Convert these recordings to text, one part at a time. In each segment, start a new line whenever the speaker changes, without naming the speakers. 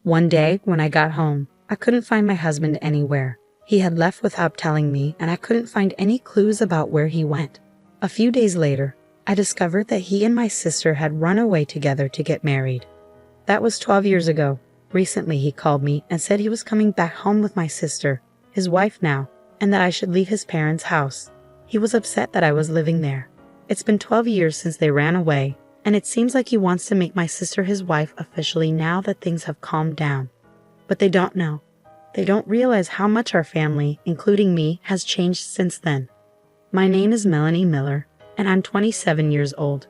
One day, when I got home, I couldn't find my husband anywhere. He had left without telling me, and I couldn't find any clues about where he went. A few days later, I discovered that he and my sister had run away together to get married. That was 12 years ago. Recently, he called me and said he was coming back home with my sister, his wife now, and that I should leave his parents' house. He was upset that I was living there. It's been 12 years since they ran away, and it seems like he wants to make my sister his wife officially now that things have calmed down. But they don't know. They don't realize how much our family, including me, has changed since then. My name is Melanie Miller, and I'm 27 years old.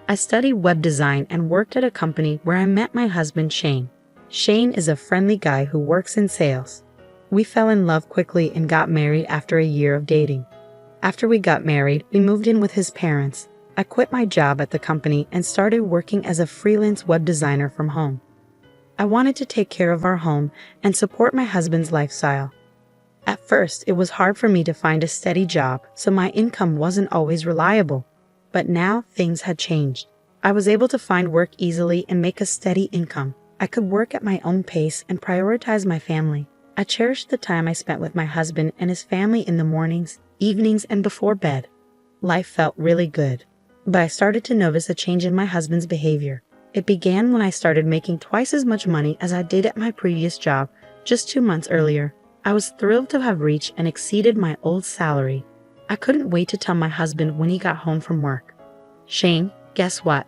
I studied web design and worked at a company where I met my husband, Shane. Shane is a friendly guy who works in sales. We fell in love quickly and got married after a year of dating. After we got married, we moved in with his parents. I quit my job at the company and started working as a freelance web designer from home. I wanted to take care of our home and support my husband's lifestyle. At first, it was hard for me to find a steady job, so my income wasn't always reliable. But now things had changed. I was able to find work easily and make a steady income. I could work at my own pace and prioritize my family. I cherished the time I spent with my husband and his family in the mornings, evenings, and before bed. Life felt really good. But I started to notice a change in my husband's behavior. It began when I started making twice as much money as I did at my previous job just 2 months earlier. I was thrilled to have reached and exceeded my old salary. I couldn't wait to tell my husband when he got home from work. Shane, guess what?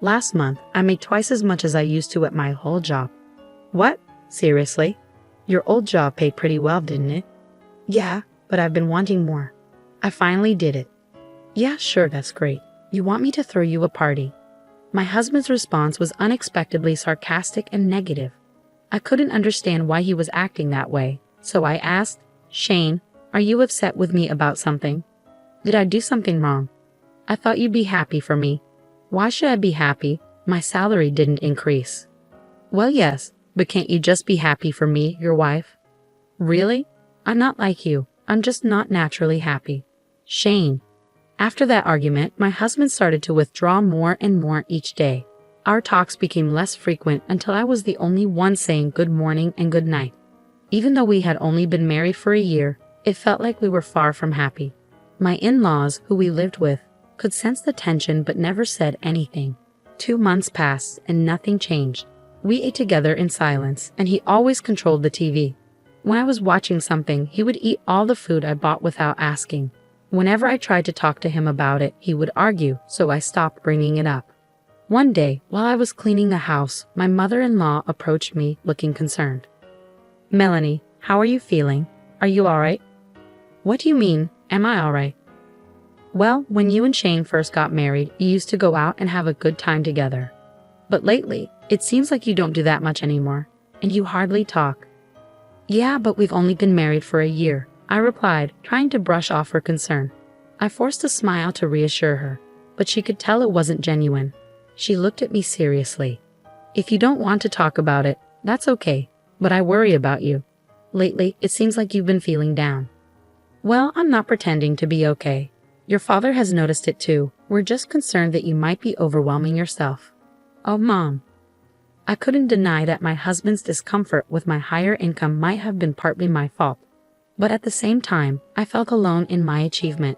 Last month, I made twice as much as I used to at my old job. What? Seriously? Your old job paid pretty well, didn't it? Yeah, but I've been wanting more. I finally did it. Yeah, sure, that's great. You want me to throw you a party? My husband's response was unexpectedly sarcastic and negative. I couldn't understand why he was acting that way, so I asked, Shane, are you upset with me about something? Did I do something wrong? I thought you'd be happy for me. Why should I be happy? My salary didn't increase. Well, yes, but can't you just be happy for me, your wife? Really? I'm not like you. I'm just not naturally happy. Shane. After that argument, my husband started to withdraw more and more each day. Our talks became less frequent until I was the only one saying good morning and good night. Even though we had only been married for a year, it felt like we were far from happy. My in-laws, who we lived with, could sense the tension but never said anything. 2 months passed and nothing changed. We ate together in silence, and he always controlled the TV. When I was watching something, he would eat all the food I bought without asking. Whenever I tried to talk to him about it, he would argue, so I stopped bringing it up. One day, while I was cleaning the house, my mother-in-law approached me looking concerned. Melanie, how are you feeling? Are you alright? What do you mean, am I alright? Well, when you and Shane first got married, you used to go out and have a good time together. But lately, it seems like you don't do that much anymore, and you hardly talk. Yeah, but we've only been married for a year, I replied, trying to brush off her concern. I forced a smile to reassure her, but she could tell it wasn't genuine. She looked at me seriously. If you don't want to talk about it, that's okay, but I worry about you. Lately, it seems like you've been feeling down. Well, I'm not pretending to be okay. Your father has noticed it too. We're just concerned that you might be overwhelming yourself. Oh, Mom. I couldn't deny that my husband's discomfort with my higher income might have been partly my fault. But at the same time, I felt alone in my achievement.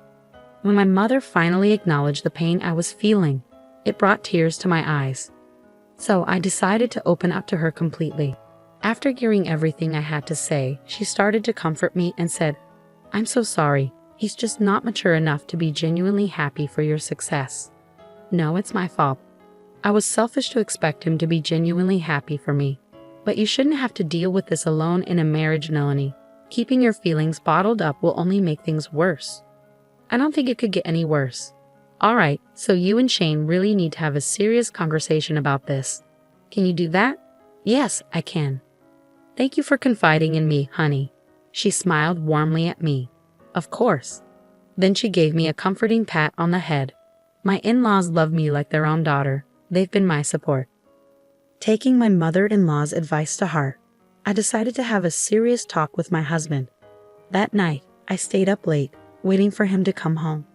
When my mother finally acknowledged the pain I was feeling, it brought tears to my eyes. So I decided to open up to her completely. After hearing everything I had to say, she started to comfort me and said, I'm so sorry. He's just not mature enough to be genuinely happy for your success. No, it's my fault. I was selfish to expect him to be genuinely happy for me. But you shouldn't have to deal with this alone in a marriage, Melanie. Keeping your feelings bottled up will only make things worse. I don't think it could get any worse. Alright, so you and Shane really need to have a serious conversation about this. Can you do that? Yes, I can. Thank you for confiding in me, honey. She smiled warmly at me. Of course. Then she gave me a comforting pat on the head. My in-laws love me like their own daughter. They've been my support. Taking my mother-in-law's advice to heart, I decided to have a serious talk with my husband. That night, I stayed up late, waiting for him to come home.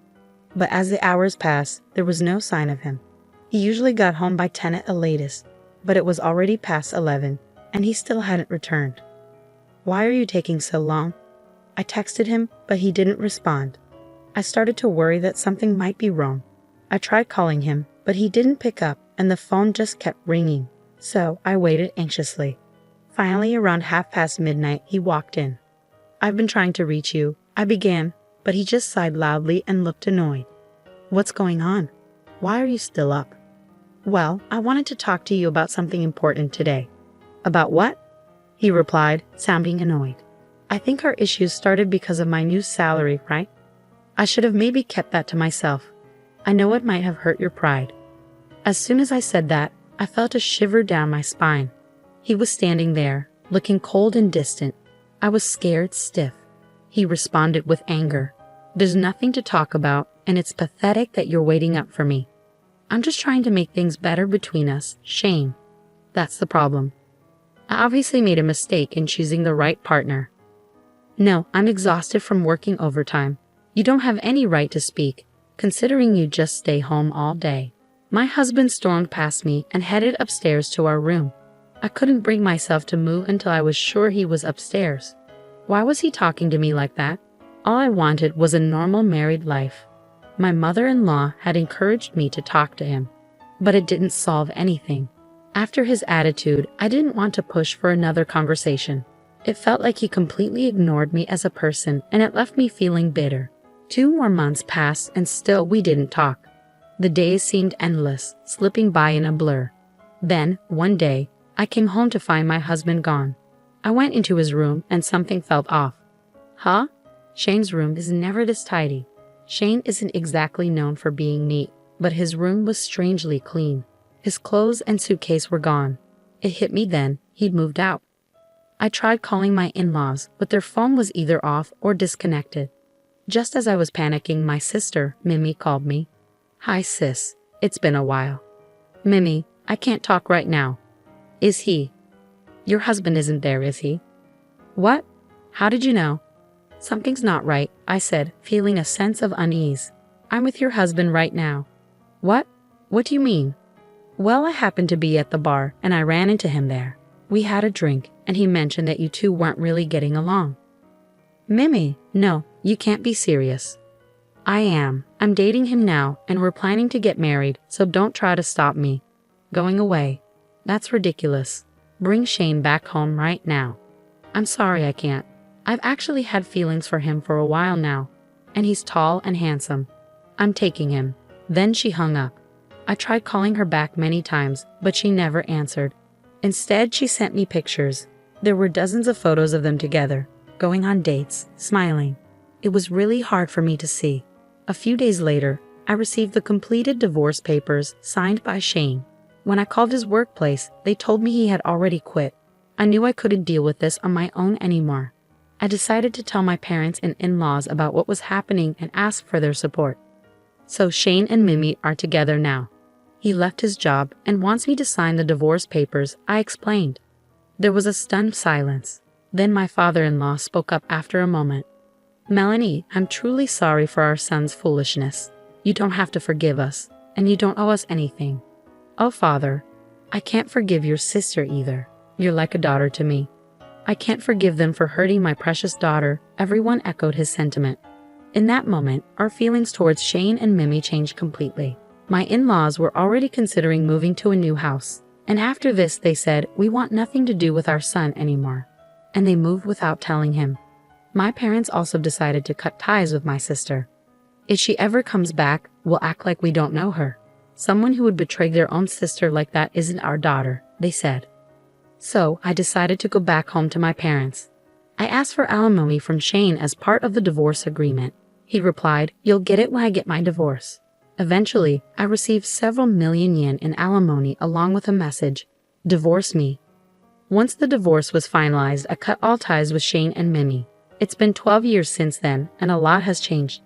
But as the hours passed, there was no sign of him. He usually got home by 10 at the latest, but it was already past 11, and he still hadn't returned. Why are you taking so long? I texted him, but he didn't respond. I started to worry that something might be wrong. I tried calling him, but he didn't pick up, and the phone just kept ringing. So I waited anxiously. Finally, around midnight, he walked in. I've been trying to reach you, I began, but he just sighed loudly and looked annoyed. What's going on? Why are you still up? Well, I wanted to talk to you about something important today. About what? He replied, sounding annoyed. I think our issues started because of my new salary, right? I should have maybe kept that to myself. I know it might have hurt your pride. As soon as I said that, I felt a shiver down my spine. He was standing there, looking cold and distant. I was scared stiff. He responded with anger. There's nothing to talk about, and it's pathetic that you're waiting up for me. I'm just trying to make things better between us, Shane. That's the problem. I obviously made a mistake in choosing the right partner. No, I'm exhausted from working overtime. You don't have any right to speak, considering you just stay home all day. My husband stormed past me and headed upstairs to our room. I couldn't bring myself to move until I was sure he was upstairs. Why was he talking to me like that? All I wanted was a normal married life. My mother-in-law had encouraged me to talk to him, but it didn't solve anything. After his attitude, I didn't want to push for another conversation. It felt like he completely ignored me as a person, and it left me feeling bitter. 2 more months passed and still we didn't talk. The days seemed endless, slipping by in a blur. Then, one day, I came home to find my husband gone. I went into his room and something felt off. Huh? Shane's room is never this tidy. Shane isn't exactly known for being neat, but his room was strangely clean. His clothes and suitcase were gone. It hit me then, he'd moved out. I tried calling my in-laws, but their phone was either off or disconnected. Just as I was panicking, my sister, Mimi, called me. Hi sis, it's been a while. Mimi, I can't talk right now. Is he? Your husband isn't there, is he? What? How did you know? Something's not right, I said, feeling a sense of unease. I'm with your husband right now. What? What do you mean? Well, I happened to be at the bar, and I ran into him there. We had a drink, and he mentioned that you two weren't really getting along. Mimi, no, you can't be serious. I am. I'm dating him now, and we're planning to get married, so don't try to stop me. Going away. That's ridiculous. Bring Shane back home right now. I'm sorry I can't. I've actually had feelings for him for a while now, and he's tall and handsome. I'm taking him. Then she hung up. I tried calling her back many times, but she never answered. Instead, she sent me pictures. There were dozens of photos of them together, going on dates, smiling. It was really hard for me to see. A few days later, I received the completed divorce papers signed by Shane. When I called his workplace, they told me he had already quit. I knew I couldn't deal with this on my own anymore. I decided to tell my parents and in-laws about what was happening and ask for their support. So Shane and Mimi are together now. He left his job and wants me to sign the divorce papers, I explained. There was a stunned silence. Then my father-in-law spoke up after a moment. Melanie, I'm truly sorry for our son's foolishness. You don't have to forgive us, and you don't owe us anything. Oh, Father, I can't forgive your sister either. You're like a daughter to me. I can't forgive them for hurting my precious daughter. Everyone echoed his sentiment. In that moment, our feelings towards Shane and Mimi changed completely. My in-laws were already considering moving to a new house, and after this they said, we want nothing to do with our son anymore. And they moved without telling him. My parents also decided to cut ties with my sister. If she ever comes back, we'll act like we don't know her. Someone who would betray their own sister like that isn't our daughter, they said. So I decided to go back home to my parents. I asked for alimony from Shane as part of the divorce agreement. He replied, you'll get it when I get my divorce. Eventually, I received several million yen in alimony along with a message, divorce me. Once the divorce was finalized, I cut all ties with Shane and Mimi. It's been 12 years since then, and a lot has changed.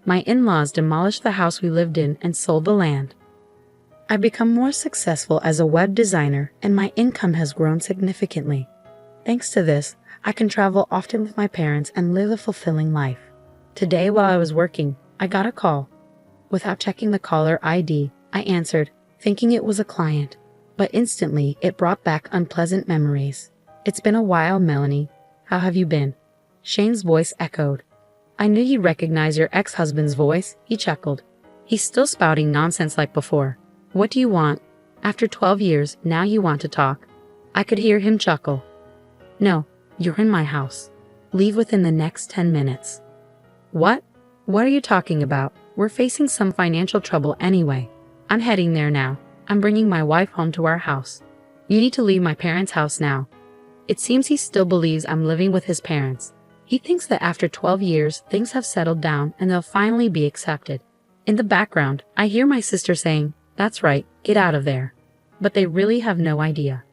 My in-laws demolished the house we lived in and sold the land. I've become more successful as a web designer, and my income has grown significantly. Thanks to this, I can travel often with my parents and live a fulfilling life. Today, while I was working, I got a call. Without checking the caller ID, I answered, thinking it was a client. But instantly, it brought back unpleasant memories. It's been a while, Melanie. How have you been? Shane's voice echoed. I knew you'd recognize your ex-husband's voice, he chuckled. He's still spouting nonsense like before. What do you want? After 12 years, now you want to talk. I could hear him chuckle. No, you're in my house. Leave within the next 10 minutes. What? What are you talking about? We're facing some financial trouble anyway. I'm heading there now. I'm bringing my wife home to our house. You need to leave my parents' house now. It seems he still believes I'm living with his parents. He thinks that after 12 years, things have settled down and they'll finally be accepted. In the background, I hear my sister saying, "That's right, get out of there." But they really have no idea.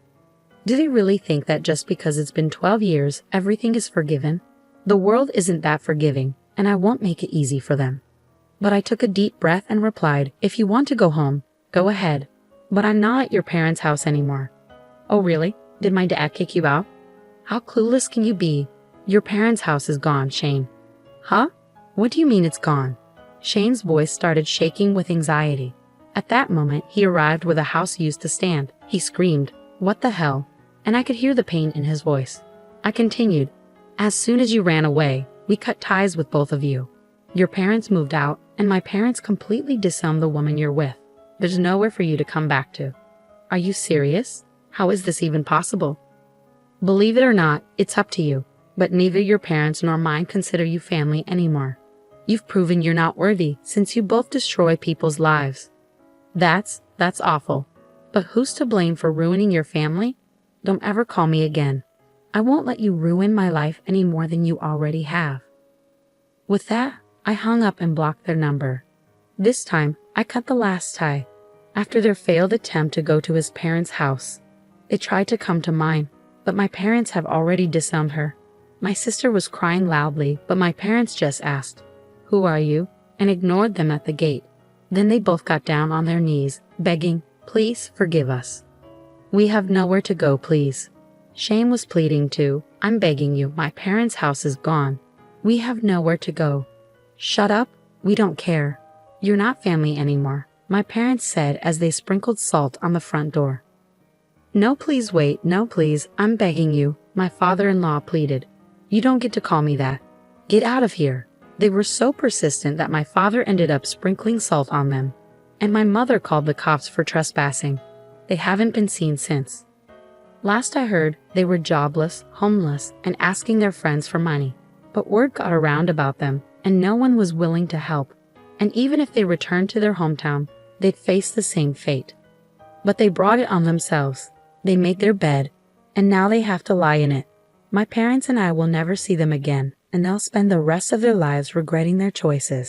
Do they really think that just because it's been 12 years, everything is forgiven? The world isn't that forgiving, and I won't make it easy for them. But I took a deep breath and replied, if you want to go home, go ahead. But I'm not at your parents' house anymore. Oh really? Did my dad kick you out? How clueless can you be? Your parents' house is gone, Shane. Huh? What do you mean it's gone? Shane's voice started shaking with anxiety. At that moment, he arrived where the house used to stand. He screamed, "What the hell?" And I could hear the pain in his voice. I continued, "As soon as you ran away, we cut ties with both of you. Your parents moved out, and my parents completely disowned the woman you're with. There's nowhere for you to come back to." Are you serious? How is this even possible? Believe it or not, it's up to you, but neither your parents nor mine consider you family anymore. You've proven you're not worthy since you both destroy people's lives. That's awful. But who's to blame for ruining your family? Don't ever call me again. I won't let you ruin my life any more than you already have. With that, I hung up and blocked their number. This time, I cut the last tie. After their failed attempt to go to his parents' house, they tried to come to mine, but my parents have already disowned her. My sister was crying loudly, but my parents just asked, "Who are you?" and ignored them at the gate. Then they both got down on their knees, begging, "Please forgive us. We have nowhere to go, please." Shane was pleading too. "I'm begging you, my parents' house is gone. We have nowhere to go." "Shut up, we don't care. You're not family anymore," my parents said as they sprinkled salt on the front door. "No, please wait, no please, I'm begging you," my father-in-law pleaded. "You don't get to call me that. Get out of here." They were so persistent that my father ended up sprinkling salt on them, and my mother called the cops for trespassing. They haven't been seen since. Last I heard, they were jobless, homeless, and asking their friends for money. But word got around about them, and no one was willing to help. And even if they returned to their hometown, they'd face the same fate. But they brought it on themselves. They made their bed, and now they have to lie in it. My parents and I will never see them again, and they'll spend the rest of their lives regretting their choices.